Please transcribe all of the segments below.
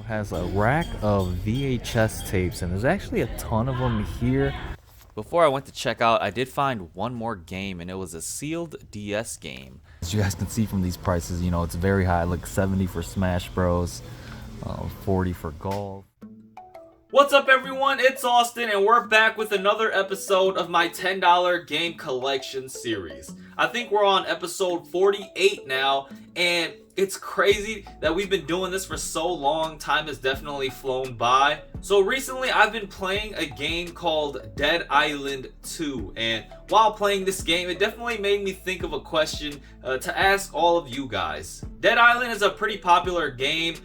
has a rack of VHS tapes, and there's actually a ton of them here. Before I went to check out, I did find one more game, and it was a sealed DS game. As you guys can see from these prices, you know, it's very high, like 70 for Smash Bros, 40 for golf. What's up everyone, it's Austin and we're back with another episode of my $10 game collection series. I think we're on episode 48 now, and it's crazy that we've been doing this for so long. Time has definitely flown by. So recently I've been playing a game called Dead Island 2, and while playing this game it definitely made me think of a question to ask all of you guys. Dead Island is a pretty popular game.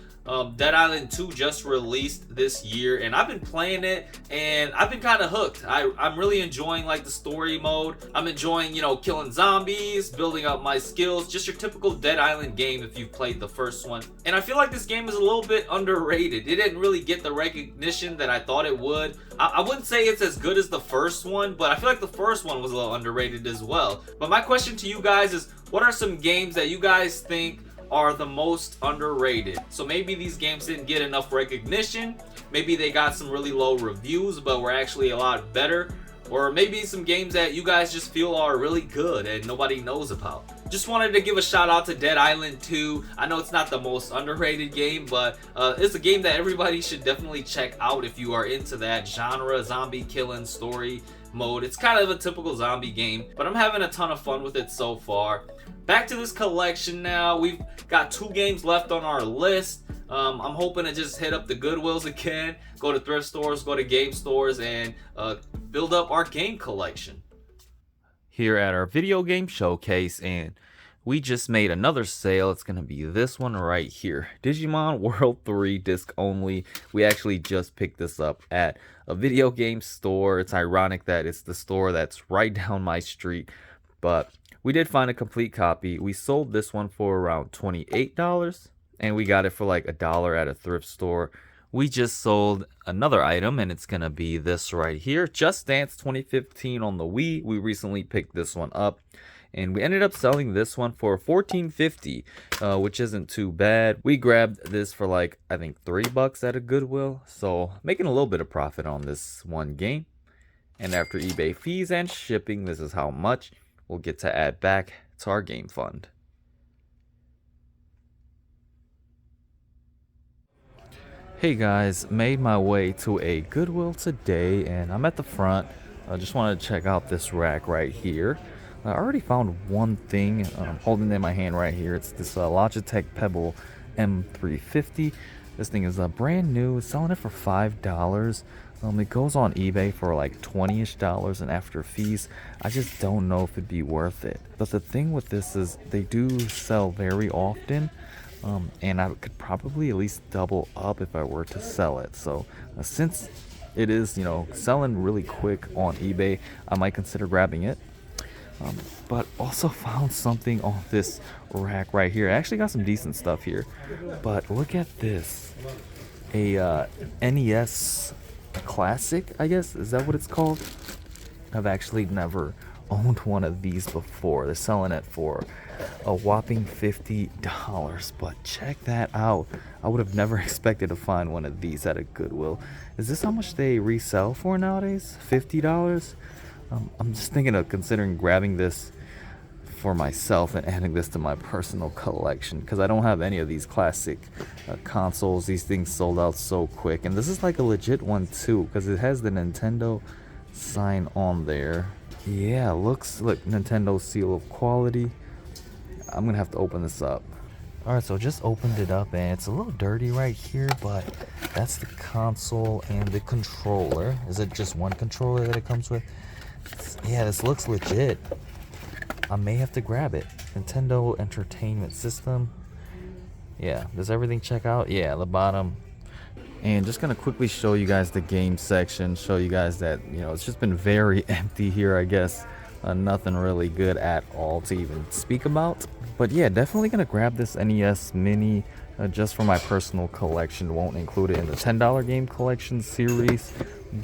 Dead Island 2 just released this year, and I've been playing it and I've been kind of hooked. I'm really enjoying like the story mode. I'm enjoying, you know, killing zombies, building up my skills, just your typical Dead Island game if you've played the first one. And I feel like this game is a little bit underrated. It didn't really get the recognition that I thought it would. I wouldn't say it's as good as the first one, but I feel like the first one was a little underrated as well. But my question to you guys is, what are some games that you guys think are the most underrated? So maybe these games didn't get enough recognition, maybe they got some really low reviews but were actually a lot better, or maybe some games that you guys just feel are really good and nobody knows about. Just wanted to give a shout out to Dead Island 2. I know it's not the most underrated game, but it's a game that everybody should definitely check out if you are into that genre, zombie killing story mode. It's kind of a typical zombie game, but I'm having a ton of fun with it so far. Back to this collection now. We've got 2 games left on our list. I'm hoping to just hit up the Goodwills again, go to thrift stores, go to game stores, and build up our game collection. Here at our video game showcase, and we just made another sale. It's gonna be this one right here, Digimon World 3 disc only. We actually just picked this up at a video game store. It's ironic that it's the store that's right down my street, but we did find a complete copy. We sold this one for around $28, and we got it for like $1 at a thrift store. We just sold another item, and it's gonna be this right here, Just Dance 2015 on the Wii. We recently picked this one up, and we ended up selling this one for $14.50, which isn't too bad. We grabbed this for like, I think $3 at a Goodwill, so making a little bit of profit on this one game. And after eBay fees and shipping, this is how much we'll get to add back to our game fund. Hey guys, made my way to a Goodwill today, and I'm at the front. I just wanted to check out this rack right here. I already found one thing. I'm holding it in my hand right here. It's this Logitech Pebble M350. This thing is brand new. It's selling it for $5. It goes on eBay for like $20-ish, and after fees, I just don't know if it'd be worth it. But the thing with this is they do sell very often, and I could probably at least double up if I were to sell it. So since it is, you know, selling really quick on eBay, I might consider grabbing it. But also found something on this rack right here. I actually got some decent stuff here, but look at this, a NES Classic, I guess, is that what it's called? I've actually never owned one of these before. They're selling it for a whopping $50, but check that out. I would have never expected to find one of these at a Goodwill. Is this how much they resell for nowadays? $50? I'm just thinking of considering grabbing this for myself and adding this to my personal collection, because I don't have any of these classic consoles. These things sold out so quick, and this is like a legit one too, because it has the Nintendo sign on there. Yeah, look, Nintendo seal of quality. I'm gonna have to open this up. Alright, so just opened it up, and it's a little dirty right here, but that's the console and the controller. Is it just one controller that it comes with? Yeah, this looks legit. I may have to grab it. Nintendo Entertainment System. Yeah, does everything check out? Yeah, the bottom. And just gonna quickly show you guys the game section, show you guys that, you know, it's just been very empty here, I guess. Nothing really good at all to even speak about. But yeah, definitely gonna grab this NES Mini just for my personal collection. Won't include it in the $10 game collection series,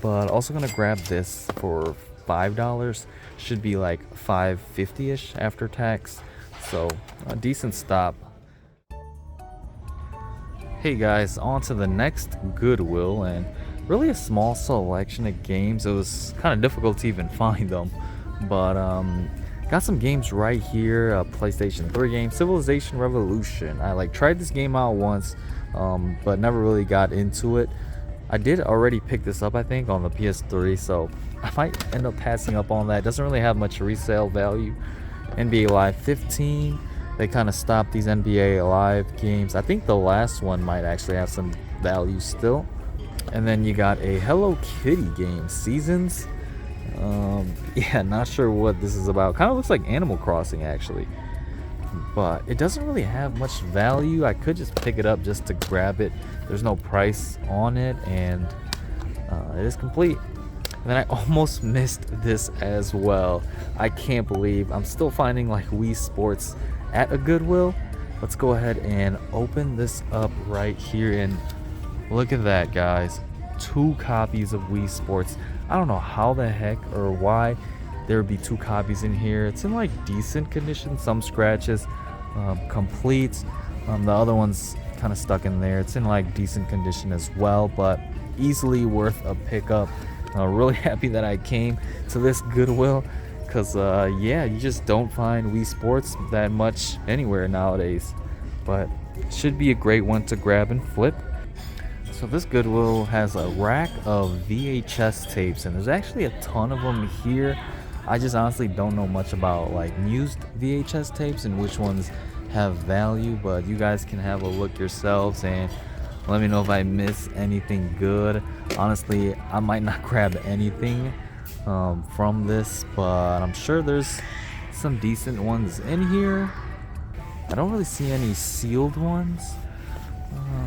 but also gonna grab this for $5. Should be like $5.50-ish after tax, so a decent stop. Hey guys, on to the next Goodwill, and really a small selection of games. It was kind of difficult to even find them, but got some games right here. A PlayStation 3 game, Civilization Revolution. I tried this game out once, but never really got into it. I did already pick this up, I think, on the PS3, so I might end up passing up on that. Doesn't really have much resale value. NBA Live 15. They kind of stopped these NBA Live games. I think the last one might actually have some value still. And then you got a Hello Kitty game, Seasons. Yeah, not sure what this is about. Kind of looks like Animal Crossing actually, but it doesn't really have much value. I could just pick it up just to grab it. There's no price on it, and it is complete. And then I almost missed this as well. I can't believe I'm still finding Wii Sports at a Goodwill. Let's go ahead and open this up right here, and look at that, guys. 2 copies of Wii Sports. I don't know how the heck or why there would be 2 copies in here. It's in decent condition, some scratches, complete. The other one's kind of stuck in there. It's in decent condition as well, but easily worth a pickup. Really happy that I came to this Goodwill, because yeah, you just don't find Wii Sports that much anywhere nowadays, but should be a great one to grab and flip. So this Goodwill has a rack of VHS tapes, and there's actually a ton of them here. I just honestly don't know much about used VHS tapes and which ones have value, but you guys can have a look yourselves and let me know if I miss anything good. Honestly, I might not grab anything from this, but I'm sure there's some decent ones in here. I don't really see any sealed ones.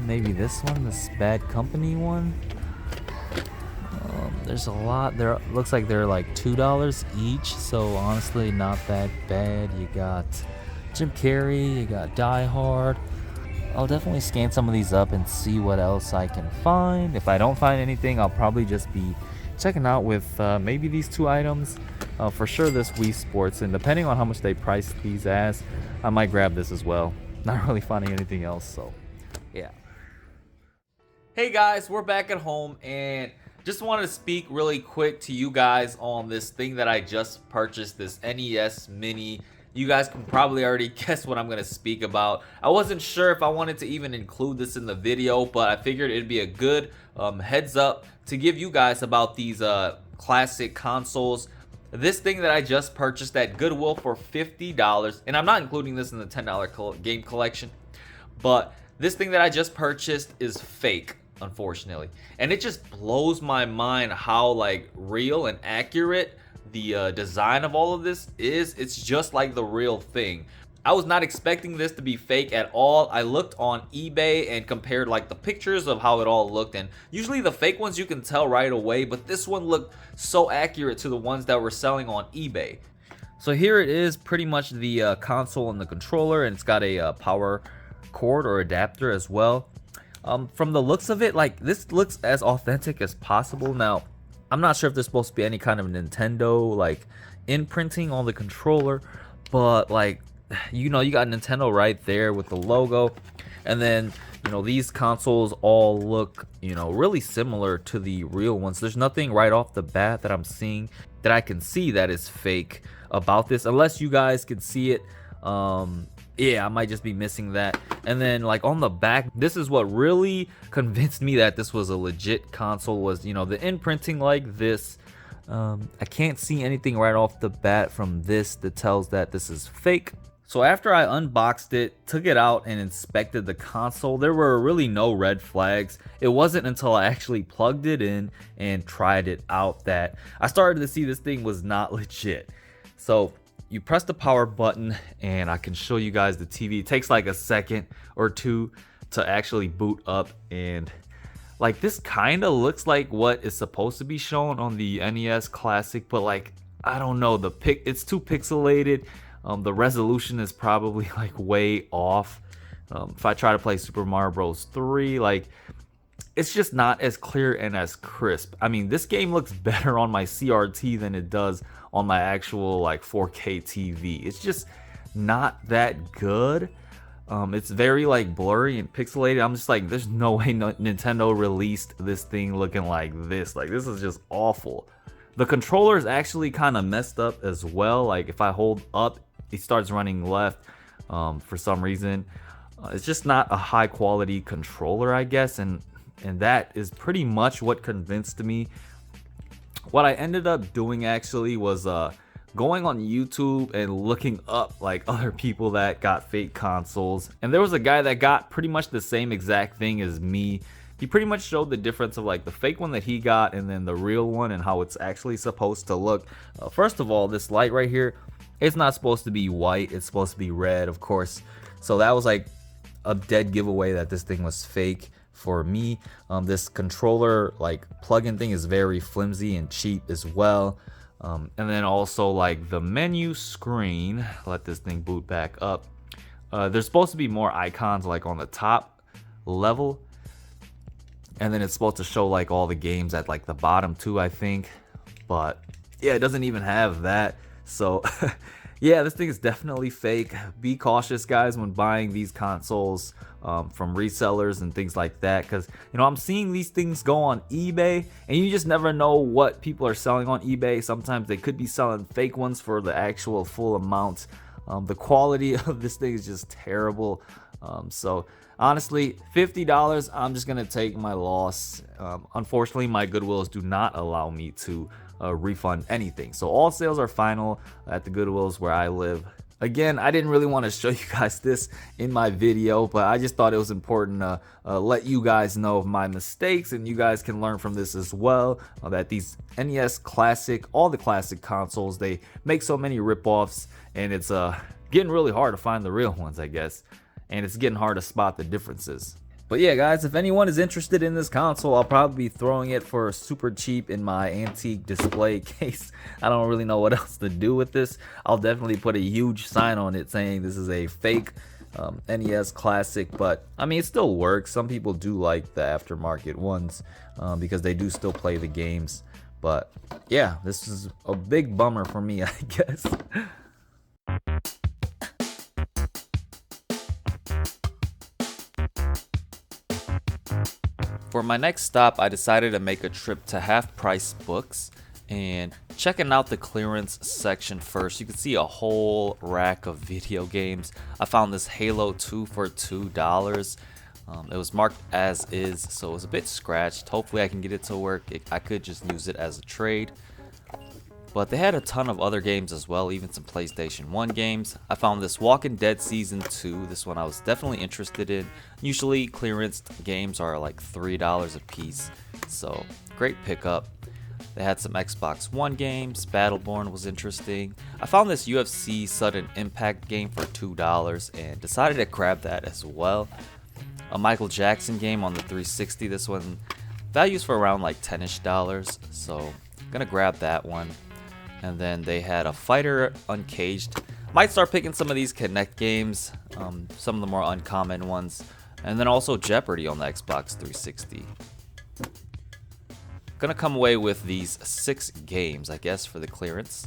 Maybe this one, this Bad Company one. There's a lot. There looks like they're $2 each, so honestly not that bad. You got Jim Carrey, you got Die Hard. I'll definitely scan some of these up and see what else I can find. If I don't find anything, I'll probably just be checking out with maybe these 2 items. For sure this Wii Sports, and depending on how much they price these as, I might grab this as well. Not really finding anything else, so yeah. Hey guys, we're back at home, and just wanted to speak really quick to you guys on this thing that I just purchased, this NES Mini. You guys can probably already guess what I'm going to speak about. I wasn't sure if I wanted to even include this in the video, but I figured it'd be a good heads up to give you guys about these classic consoles. This thing that I just purchased at Goodwill for $50, and I'm not including this in the $10 game collection, but this thing that I just purchased is fake, unfortunately. And it just blows my mind how real and accurate the design of all of this is. It's just like the real thing. I was not expecting this to be fake at all. I looked on eBay and compared the pictures of how it all looked, and usually the fake ones you can tell right away, but this one looked so accurate to the ones that were selling on eBay. So here it is, pretty much the console and the controller, and it's got a power cord or adapter as well. From the looks of it, this looks as authentic as possible. Now, I'm not sure if there's supposed to be any kind of Nintendo imprinting on the controller, but you got Nintendo right there with the logo, and then these consoles all look really similar to the real ones. There's nothing right off the bat that I'm seeing that I can see that is fake about this, unless you guys can see it. Yeah, I might just be missing that. And then on the back, this is what really convinced me that this was a legit console, was the imprinting like this. I can't see anything right off the bat from this that tells that this is fake. So after I unboxed it, took it out and inspected the console, there were really no red flags. It wasn't until I actually plugged it in and tried it out that I started to see this thing was not legit. So you press the power button, and I can show you guys the TV. It takes a second or two to actually boot up, and this kind of looks like what is supposed to be shown on the NES Classic, but I don't know, it's too pixelated. The resolution is probably way off. If I try to play Super Mario Bros. 3, it's just not as clear and as crisp. I mean, this game looks better on my CRT than it does on my actual 4K TV. It's just not that good. It's very like blurry and pixelated. I'm just like, there's no way Nintendo released this thing looking like this. Like, this is just awful. The controller is actually kind of messed up as well. Like, if I hold up, it starts running left for some reason. It's just not a high quality controller, I guess, and that is pretty much what convinced me. What I ended up doing actually was going on YouTube and looking up like other people that got fake consoles. And there was a guy that got pretty much the same exact thing as me. He pretty much showed the difference of like the fake one that he got and then the real one and how it's actually supposed to look. First of all, this light right here, it's not supposed to be white, it's supposed to be red, of course. So that was like a dead giveaway that this thing was fake for me. This controller like plug-in thing is very flimsy and cheap as well. And then also like the menu screen, let this thing boot back up. There's supposed to be more icons like on the top level. And then it's supposed to show like all the games at like the bottom too, I think. But yeah, it doesn't even have that. So yeah, this thing is definitely fake. Be cautious, guys, when buying these consoles from resellers and things like that, because you know I'm seeing these things go on eBay, and you just never know what people are selling on eBay. Sometimes they could be selling fake ones for the actual full amount. The quality of this thing is just terrible. So honestly, $50, I'm just gonna take my loss. Unfortunately, my Goodwills do not allow me to refund anything, so all sales are final at the Goodwills where I live. Again, I didn't really want to show you guys this in my video, but I just thought it was important to let you guys know of my mistakes, and you guys can learn from this as well. That these NES Classic, all the classic consoles, they make so many ripoffs, and it's getting really hard to find the real ones, I guess, and it's getting hard to spot the differences. But yeah, guys, if anyone is interested in this console, I'll probably be throwing it for super cheap in my antique display case. I don't really know what else to do with this. I'll definitely put a huge sign on it saying this is a fake NES Classic, but I mean, it still works. Some people do like the aftermarket ones because they do still play the games. But yeah, this is a big bummer for me, I guess. For my next stop, I decided to make a trip to Half Price Books and checking out the clearance section first. You can see a whole rack of video games. I found this Halo 2 for $2. It was marked as is, so it was a bit scratched. Hopefully I can get it to work. I could just use it as a trade. But they had a ton of other games as well, even some PlayStation 1 games. I found this Walking Dead Season 2. This one I was definitely interested in. Usually clearance games are like $3 a piece, so great pickup. They had some Xbox One games. Battleborn was interesting. I found this UFC Sudden Impact game for $2 and decided to grab that as well. A Michael Jackson game on the 360. This one values for around like $10-ish, so gonna grab that one. And then they had a Fighter Uncaged. Might start picking some of these Kinect games, some of the more uncommon ones. And then also Jeopardy on the Xbox 360. Gonna come away with these 6 games, I guess, for the clearance.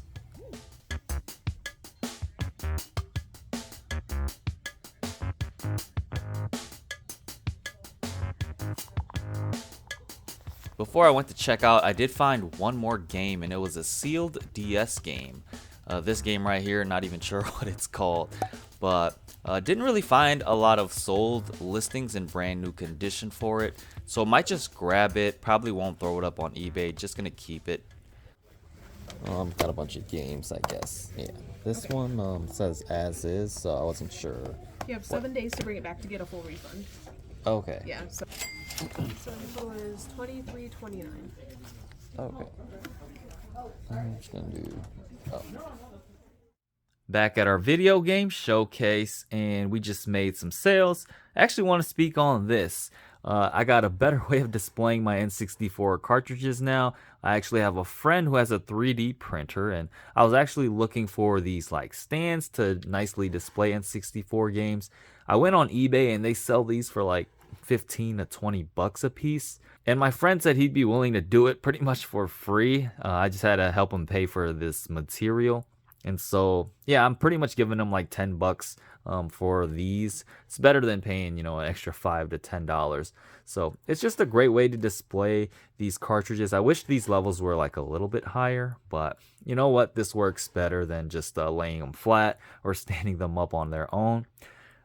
Before I went to check out, I did find one more game, and it was a sealed DS game. This game right here, not even sure what it's called, but didn't really find a lot of sold listings in brand new condition for it, so might just grab it. Probably won't throw it up on eBay, just gonna keep it. Got a bunch of games, I guess. Yeah, this one says as is, so I wasn't sure. You have 7 days to bring it back to get a full refund. Okay. Yeah. So the total is $23.29. Okay. I'm just gonna do. Oh. Back at our video game showcase, and we just made some sales. I actually want to speak on this. I got a better way of displaying my N64 cartridges now. I actually have a friend who has a 3D printer, and I was actually looking for these like stands to nicely display N64 games. I went on eBay and they sell these for like 15 to 20 bucks a piece, and my friend said he'd be willing to do it pretty much for free. I just had to help him pay for this material, And so, yeah, I'm pretty much giving them like 10 bucks for these. It's better than paying, an extra $5 to $10. So it's just a great way to display these cartridges. I wish these levels were like a little bit higher, but you know what? This works better than just laying them flat or standing them up on their own.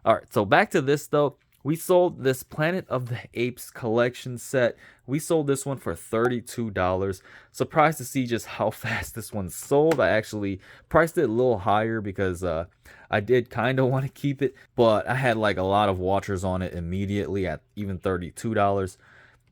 All right, so back to this though. We sold this Planet of the Apes collection set. We sold this one for $32. Surprised to see just how fast this one sold. I actually priced it a little higher because I did kind of want to keep it, but I had like a lot of watchers on it immediately at even $32.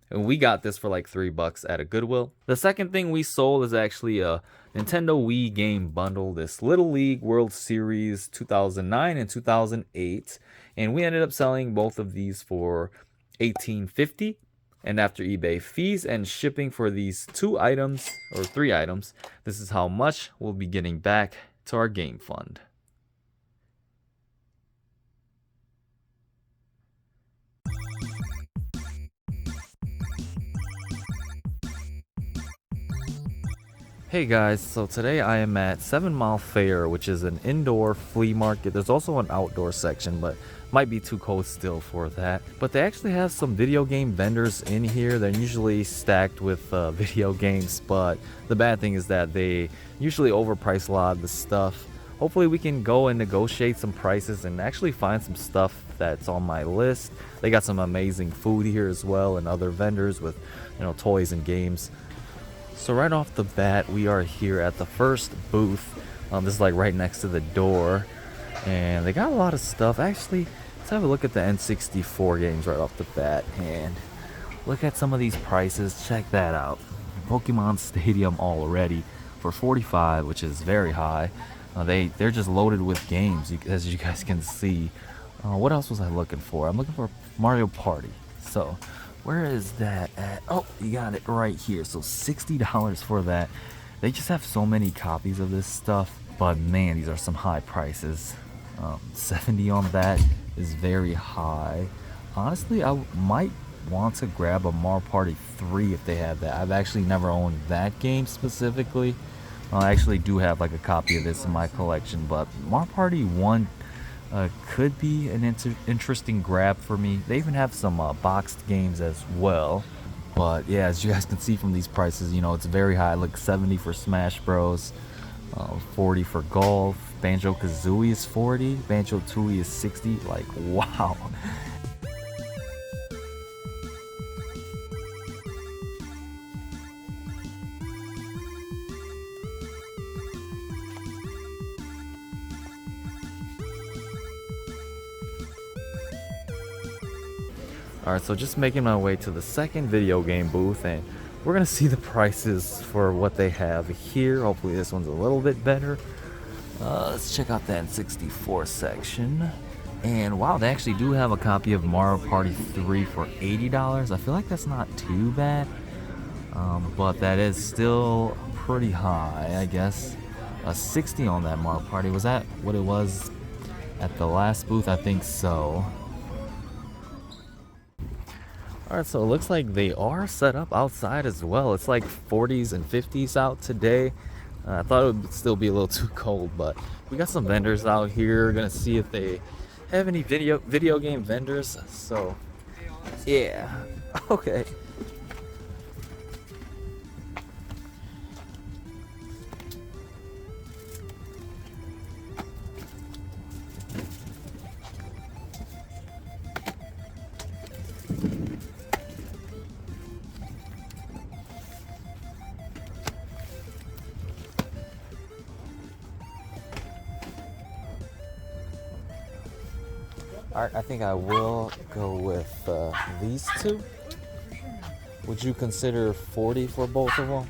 And we got this for like $3 at a Goodwill. The second thing we sold is actually a Nintendo Wii game bundle, this Little League World Series 2009 and 2008. And we ended up selling both of these for $18.50. And after eBay fees and shipping for these 2 items, or 3 items, this is how much we'll be getting back to our game fund. Hey guys, so today I am at 7 Mile Fair, which is an indoor flea market. There's also an outdoor section, but might be too cold still for that. But they actually have some video game vendors in here. They're usually stacked with video games, but the bad thing is that they usually overprice a lot of the stuff. Hopefully we can go and negotiate some prices and actually find some stuff that's on my list. They got some amazing food here as well, and other vendors with, toys and games. So right off the bat, we are here at the first booth. This is like right next to the door, and they got a lot of stuff. Actually, let's have a look at the N64 games right off the bat, and look at some of these prices. Check that out. Pokemon Stadium already for $45, which is very high. They're just loaded with games, as you guys can see. What else was I looking for? I'm looking for Mario Party. So where is that at? Oh, you got it right here. So $60 for that. They just have so many copies of this stuff, but man, these are some high prices. 70 on that is very high. Honestly, I might want to grab a Mario Party 3 if they have that. I've actually never owned that game specifically. I actually do have like a copy of this in my collection, but Mario Party 1 could be an interesting grab for me. They even have some boxed games as well. But yeah, as you guys can see from these prices, it's very high. Like 70 for Smash Bros, 40 for Golf. Banjo-Kazooie is 40. Banjo-Tooie is 60. Like, wow. Alright, so just making my way to the second video game booth, and we're going to see the prices for what they have here. Hopefully this one's a little bit better. Let's check out the N64 section. And wow, they actually do have a copy of Mario Party 3 for $80. I feel like that's not too bad, but that is still pretty high, I guess. 60 on that Mario Party. Was that what it was at the last booth? I think so. Alright, so it looks like they are set up outside as well. It's like 40s and 50s out today. I thought it would still be a little too cold, but we got some vendors out here. Gonna see if they have any video game vendors. So, yeah. Okay. Alright, I think I will go with these two. Would you consider 40 for both of them?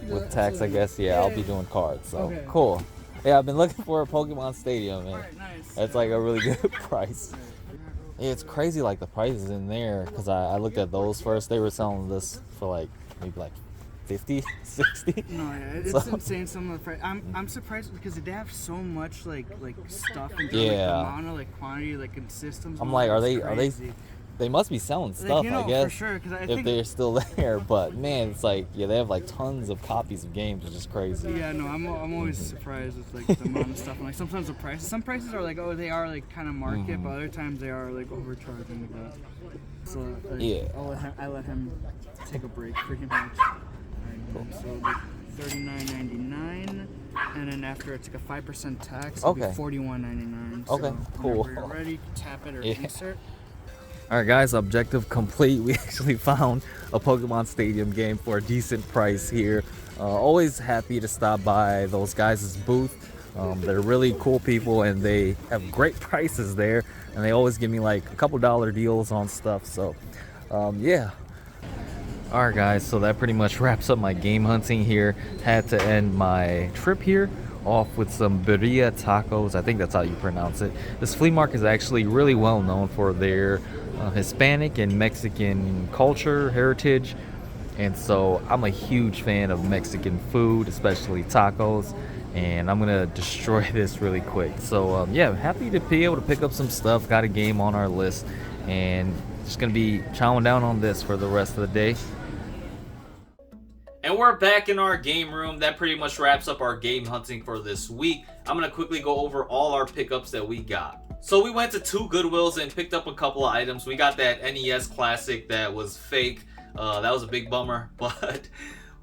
With tax, I guess. Yeah, I'll be doing cards. So okay. Cool. Yeah, I've been looking for a Pokemon Stadium, and that's like a really good price. Yeah, it's crazy, like the prices in there, because I looked at those first. They were selling this for like maybe like 50, 60. No, yeah, it's insane. Some of the price. I'm surprised because they have so much like stuff and like the amount of like quantity like in systems. I'm like, are they they must be selling Like, stuff, you know, I guess, for sure, because I if think. they're still there. But man, it's like, yeah, they have like tons of copies of games, which is crazy. Yeah, no, I'm always surprised with like the amount of stuff, and like sometimes the prices. Some prices are like, oh, they are like kind of market, but other times they are like overcharging. So like, Yeah. I let him take a break, pretty much. Alright, so like $39.99, and then after it's like a 5% tax, it'll be Okay. $41.99. Okay, so cool. Whenever you're ready, tap it or Yeah. insert. All right, guys, objective complete. We actually found a Pokemon Stadium game for a decent price here. Always happy to stop by those guys' booth. They're really cool people, and they have great prices there. And they always give me like a couple dollar deals on stuff. So, yeah. All right, guys. So that pretty much wraps up my game hunting here. Had to end my trip here off with some birria tacos. I think that's how you pronounce it. This flea market is actually really well known for their Hispanic and Mexican culture, heritage. And so I'm a huge fan of Mexican food, especially tacos. And I'm gonna destroy this really quick. So yeah, happy to be able to pick up some stuff. Got a game on our list, and just gonna be chowing down on this for the rest of the day. And we're back in our game room. That pretty much wraps up our game hunting for this week. I'm going to quickly go over all our pickups that we got. So we went to 2 Goodwills and picked up a couple of items. We got that NES Classic that was fake. That was a big bummer, but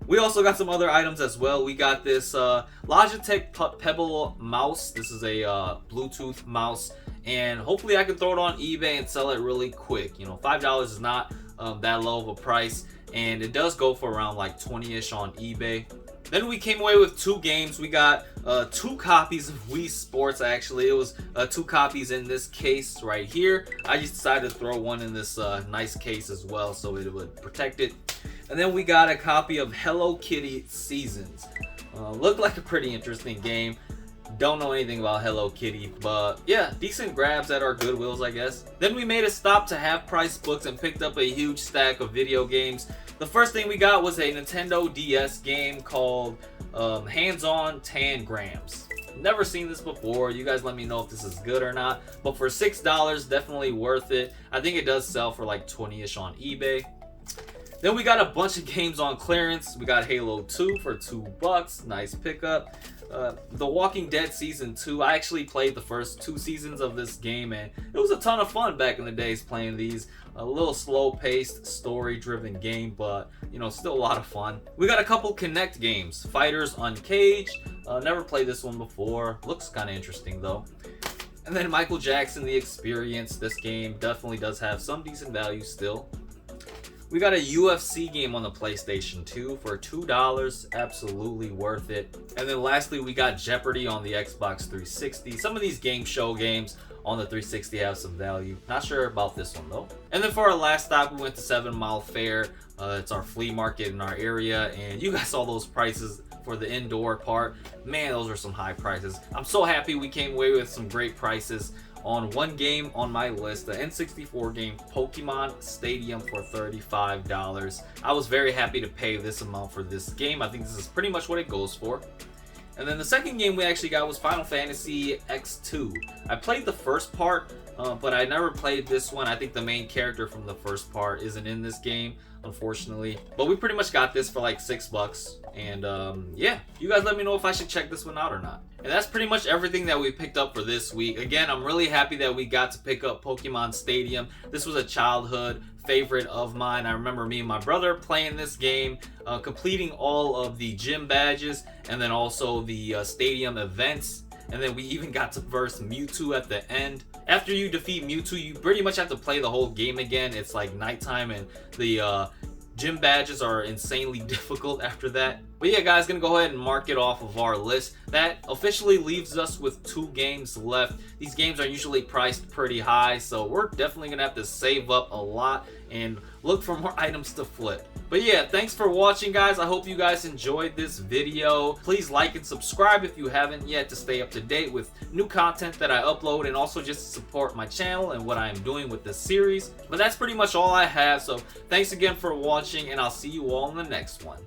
we also got some other items as well. We got this Logitech Pebble mouse. This is a Bluetooth mouse, and hopefully I can throw it on eBay and sell it really quick. You know, $5 is not that low of a price, and it does go for around like 20-ish on eBay. Then we came away with 2 games. We got 2 copies of Wii Sports, actually. It was 2 copies in this case right here. I just decided to throw one in this nice case as well so it would protect it. And then we got a copy of Hello Kitty Seasons. Looked like a pretty interesting game. Don't know anything about Hello Kitty, but yeah, decent grabs at our Goodwills, I guess. Then we made a stop to Half Price Books and picked up a huge stack of video games. The first thing we got was a Nintendo DS game called Hands-On Tangrams. Never seen this before. You guys let me know if this is good or not. But for $6, definitely worth it. I think it does sell for like 20-ish on eBay. Then we got a bunch of games on clearance. We got Halo 2 for $2. Nice pickup. The Walking Dead Season 2. I actually played the first 2 seasons of this game, and it was a ton of fun back in the days playing these. A little slow-paced, story-driven game, but, you know, still a lot of fun. We got a couple Kinect games. Fighters Uncaged. Never played this one before. Looks kind of interesting, though. And then Michael Jackson The Experience. This game definitely does have some decent value still. We got a UFC game on the PlayStation 2 for $2, absolutely worth it. And then lastly, we got Jeopardy on the Xbox 360. Some of these game show games on the 360 have some value. Not sure about this one though. And then for our last stop, we went to 7 Mile Fair. It's our flea market in our area, and you guys saw those prices for the indoor part. Man, those are some high prices. I'm so happy we came away with some great prices on one game on my list, the N64 game Pokemon Stadium for $35. I was very happy to pay this amount for this game. I think this is pretty much what it goes for. And then the second game we actually got was Final Fantasy X2. I played the first part, but I never played this one. I think the main character from the first part isn't in this game, unfortunately. But we pretty much got this for like $6. And yeah, you guys let me know if I should check this one out or not. And that's pretty much everything that we picked up for this week. Again, I'm really happy that we got to pick up Pokemon Stadium. This was a childhood favorite of mine. I remember me and my brother playing this game, completing all of the gym badges, and then also the stadium events. And then we even got to verse Mewtwo at the end. After you defeat Mewtwo, you pretty much have to play the whole game again. It's like nighttime, and the gym badges are insanely difficult after that. But yeah, guys, gonna go ahead and mark it off of our list. That officially leaves us with 2 games left. These games are usually priced pretty high, so we're definitely gonna have to save up a lot and look for more items to flip. But yeah, thanks for watching, guys. I hope you guys enjoyed this video. Please like and subscribe if you haven't yet to stay up to date with new content that I upload, and also just to support my channel and what I am doing with this series. But that's pretty much all I have, so thanks again for watching, and I'll see you all in the next one.